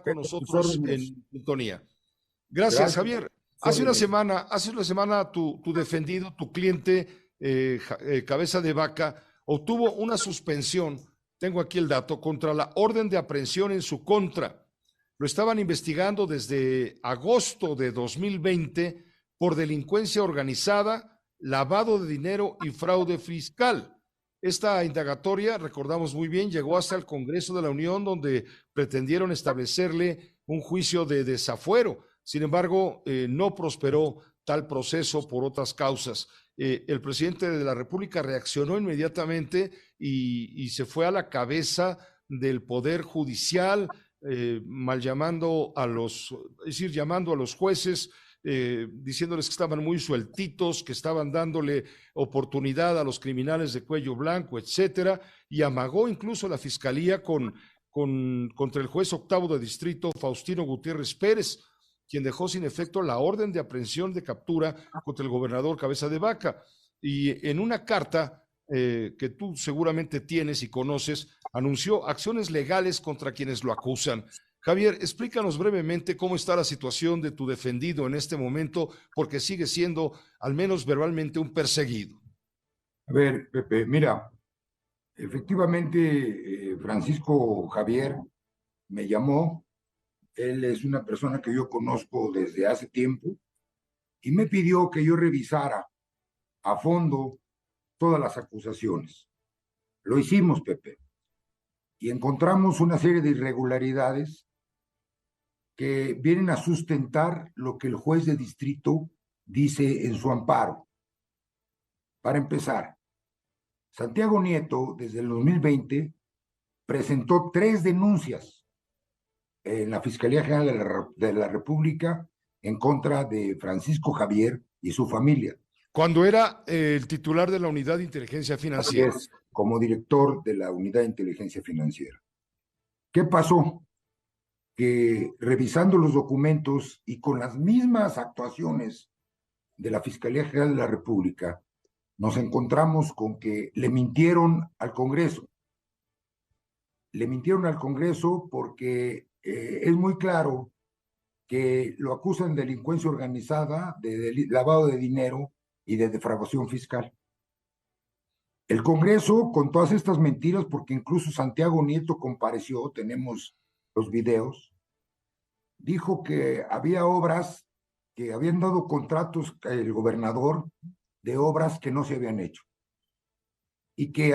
con Pepe, tus nosotros órdenes. en sintonía. Gracias, Gracias. Javier. Tus órdenes. Hace una semana tu defendido, tu cliente, Cabeza de Vaca, obtuvo una suspensión, tengo aquí el dato, contra la orden de aprehensión en su contra. Lo estaban investigando desde agosto de 2020 por delincuencia organizada, lavado de dinero y fraude fiscal. Esta indagatoria, recordamos muy bien, llegó hasta el Congreso de la Unión, donde pretendieron establecerle un juicio de desafuero. Sin embargo, no prosperó tal proceso por otras causas. El presidente de la República reaccionó inmediatamente y se fue a la cabeza del Poder Judicial, mal llamando a los, es decir, llamando a los jueces, diciéndoles que estaban muy sueltitos, que estaban dándole oportunidad a los criminales de cuello blanco, etcétera, y amagó incluso la fiscalía contra el juez octavo de distrito, Faustino Gutiérrez Pérez, quien dejó sin efecto la orden de aprehensión de captura contra el gobernador Cabeza de Vaca. Y en una carta que tú seguramente tienes y conoces, anunció acciones legales contra quienes lo acusan. Javier, explícanos brevemente cómo está la situación de tu defendido en este momento, porque sigue siendo, al menos verbalmente, un perseguido. A ver, Pepe, mira, efectivamente, Francisco Javier me llamó. Él es una persona que yo conozco desde hace tiempo y me pidió que yo revisara a fondo todas las acusaciones. Lo hicimos, Pepe, y encontramos una serie de irregularidades que vienen a sustentar lo que el juez de distrito dice en su amparo. Para empezar, Santiago Nieto, desde el 2020, presentó 3 denuncias en la Fiscalía General de la República en contra de Francisco Javier y su familia. Cuando era el titular de la Unidad de Inteligencia Así Financiera. es, como director de la Unidad de Inteligencia Financiera. ¿Qué pasó? Que revisando los documentos y con las mismas actuaciones de la Fiscalía General de la República, nos encontramos con que le mintieron al Congreso. Le mintieron al Congreso porque es muy claro que lo acusan de delincuencia organizada, de lavado de dinero y de defraudación fiscal. El Congreso, con todas estas mentiras, porque incluso Santiago Nieto compareció, tenemos los videos, dijo que había obras, que habían dado contratos el gobernador de obras que no se habían hecho. Y que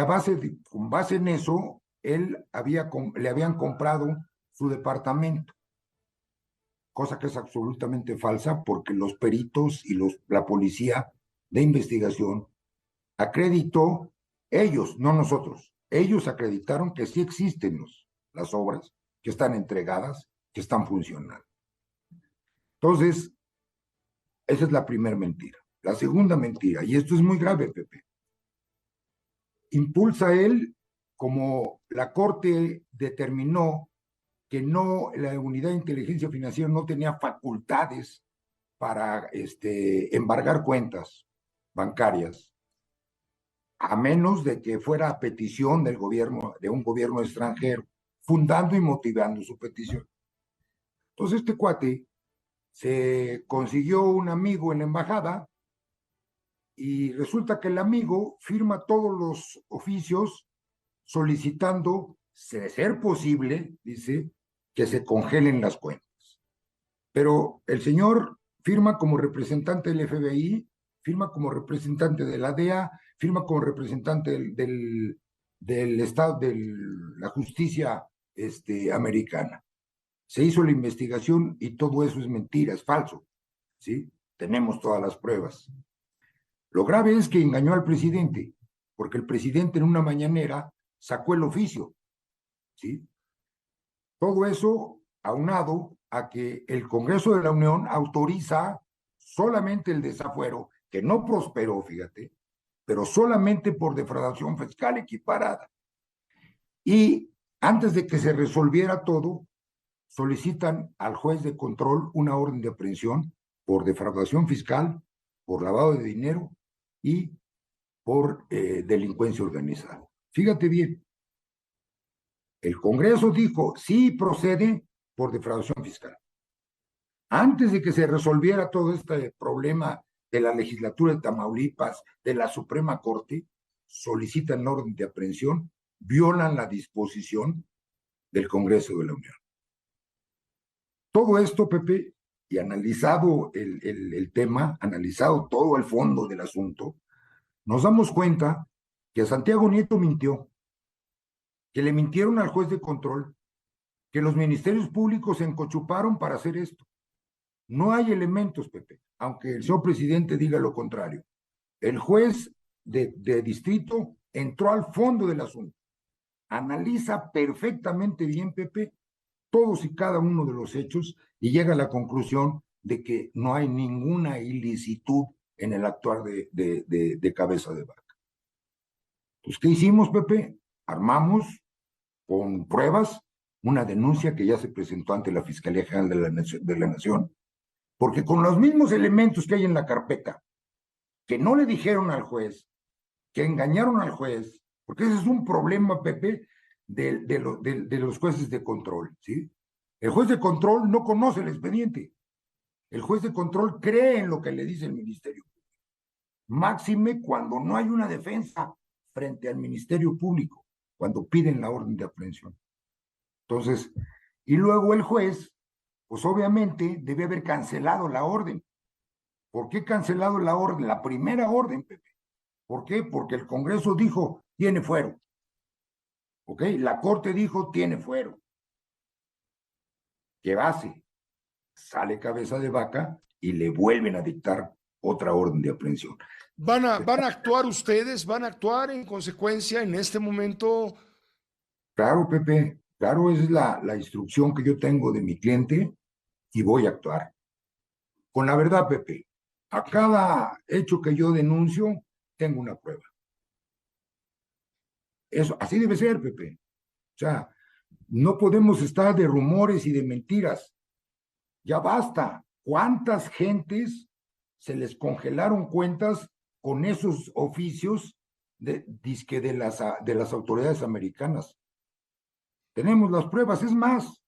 con base en eso, le habían comprado su departamento. Cosa que es absolutamente falsa porque los peritos y la policía de investigación acreditó, ellos, no nosotros, ellos acreditaron que sí existen las obras, que están entregadas, que están funcionando. Entonces, esa es la primera mentira. La segunda mentira, y esto es muy grave, Pepe, impulsa él, como la Corte determinó que no, la Unidad de Inteligencia Financiera no tenía facultades para embargar cuentas bancarias, a menos de que fuera a petición del gobierno, de un gobierno extranjero, fundando y motivando su petición. Entonces este cuate se consiguió un amigo en la embajada y resulta que el amigo firma todos los oficios solicitando, de ser posible, dice, que se congelen las cuentas. Pero el señor firma como representante del FBI, firma como representante de la DEA, firma como representante del Estado, de la justicia americana. Se hizo la investigación y todo eso es mentira, es falso, ¿sí? Tenemos todas las pruebas. Lo grave es que engañó al presidente, porque el presidente en una mañanera sacó el oficio, ¿sí? Todo eso aunado a que el Congreso de la Unión autoriza solamente el desafuero, que no prosperó, fíjate, pero solamente por defraudación fiscal equiparada. Y antes de que se resolviera todo, solicitan al juez de control una orden de aprehensión por defraudación fiscal, por lavado de dinero y por delincuencia organizada. Fíjate bien, el Congreso dijo, sí procede, por defraudación fiscal. Antes de que se resolviera todo este problema de la legislatura de Tamaulipas, de la Suprema Corte, solicitan orden de aprehensión, violan la disposición del Congreso de la Unión. Todo esto, Pepe, y analizado el tema, analizado todo el fondo del asunto, nos damos cuenta que Santiago Nieto mintió, que le mintieron al juez de control, que los ministerios públicos se encochuparon para hacer esto. No hay elementos, Pepe, aunque el señor presidente diga lo contrario. El juez de distrito entró al fondo del asunto, analiza perfectamente bien, Pepe, todos y cada uno de los hechos y llega a la conclusión de que no hay ninguna ilicitud en el actuar de Cabeza de Vaca. Pues, ¿qué hicimos, Pepe? Armamos con pruebas una denuncia que ya se presentó ante la Fiscalía General de la Nación, porque con los mismos elementos que hay en la carpeta, que no le dijeron al juez, que engañaron al juez, porque ese es un problema, Pepe, de los jueces de control, ¿sí? El juez de control no conoce el expediente. El juez de control cree en lo que le dice el Ministerio Público. Máxime cuando no hay una defensa frente al Ministerio Público, cuando piden la orden de aprehensión. Entonces, y luego el juez, pues obviamente debe haber cancelado la orden. ¿Por qué cancelado la orden? La primera orden, Pepe. ¿Por qué? Porque el Congreso dijo, tiene fuero. ¿Ok? La Corte dijo, tiene fuero. ¿Qué hace? Sale Cabeza de Vaca y le vuelven a dictar otra orden de aprehensión. ¿Van a actuar ustedes? ¿Van a actuar en consecuencia en este momento? Claro, Pepe, claro, esa es la instrucción que yo tengo de mi cliente y voy a actuar. Con la verdad, Pepe, a cada hecho que yo denuncio, tengo una prueba. Eso, así debe ser, Pepe. O sea, no podemos estar de rumores y de mentiras. Ya basta. ¿Cuántas gentes se les congelaron cuentas con esos oficios dizque de las autoridades americanas? Tenemos las pruebas. Es más,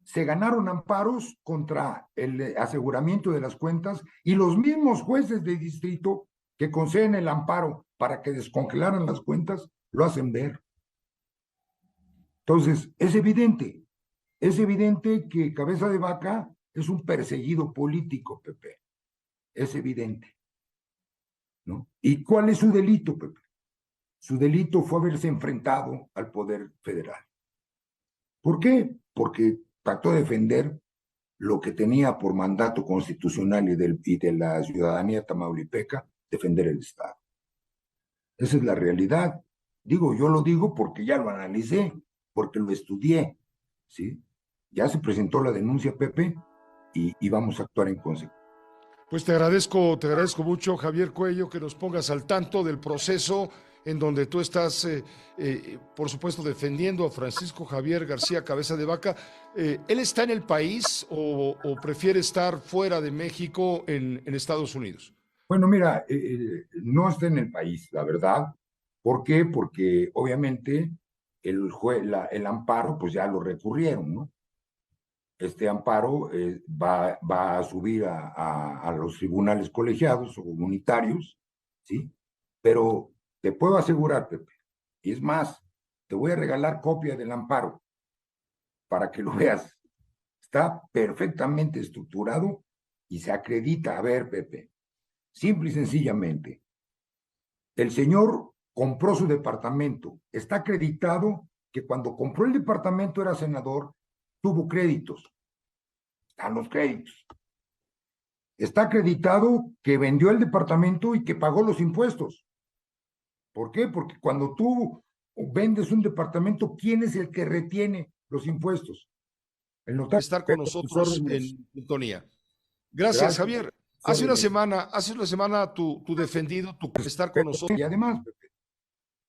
se ganaron amparos contra el aseguramiento de las cuentas y los mismos jueces de distrito que conceden el amparo para que descongelaran las cuentas, lo hacen ver. Entonces, es evidente que Cabeza de Vaca es un perseguido político, Pepe. Es evidente, ¿no? ¿Y cuál es su delito, Pepe? Su delito fue haberse enfrentado al poder federal. ¿Por qué? Porque trató de defender lo que tenía por mandato constitucional y de la ciudadanía tamaulipeca, defender el Estado. Esa es la realidad. Digo, yo lo digo porque ya lo analicé, porque lo estudié, ¿sí? Ya se presentó la denuncia, Pepe, y vamos a actuar en consecuencia. Pues te agradezco mucho, Javier Cuello, que nos pongas al tanto del proceso en donde tú estás, por supuesto, defendiendo a Francisco Javier García Cabeza de Vaca. ¿Él está en el país o prefiere estar fuera de México en Estados Unidos? Bueno, mira, no está en el país, la verdad. ¿Por qué? Porque obviamente el amparo, pues ya lo recurrieron, ¿no? Este amparo va a subir a los tribunales colegiados o comunitarios, ¿sí? Pero te puedo asegurar, Pepe, y es más, te voy a regalar copia del amparo para que lo veas. Está perfectamente estructurado y se acredita. A ver, Pepe, simple y sencillamente, el señor compró su departamento. Está acreditado que cuando compró el departamento era senador, tuvo créditos. Están los créditos. Está acreditado que vendió el departamento y que pagó los impuestos. ¿Por qué? Porque cuando tú vendes un departamento, ¿quién es el que retiene los impuestos? El notario. Estar con nosotros en sintonía. Gracias, Gracias. Javier. Hace una semana tu defendido, tu estar con nosotros. Y además, Pepe,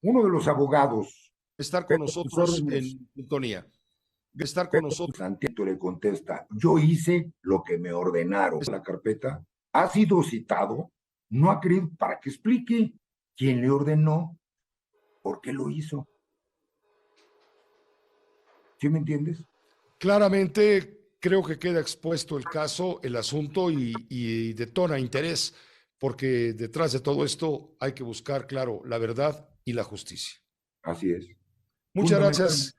uno de los abogados, Estar con nosotros en sintonía. Estar con nosotros. Santiago le contesta, yo hice lo que me ordenaron. La carpeta ha sido citado, no ha querido, para que explique quién le ordenó, por qué lo hizo. ¿Sí me entiendes? Claramente creo que queda expuesto el caso, el asunto y detona interés, porque detrás de todo esto hay que buscar, claro, la verdad y la justicia. Así es. Muchas Fundamentalmente. gracias.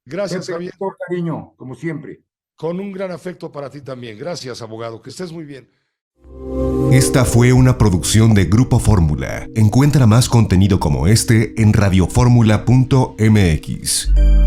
Gracias, Pepe, Javier. con cariño, como siempre. Con un gran afecto para ti también. Gracias, abogado. Que estés muy bien. Esta fue una producción de Grupo Fórmula. Encuentra más contenido como este en radioformula.mx.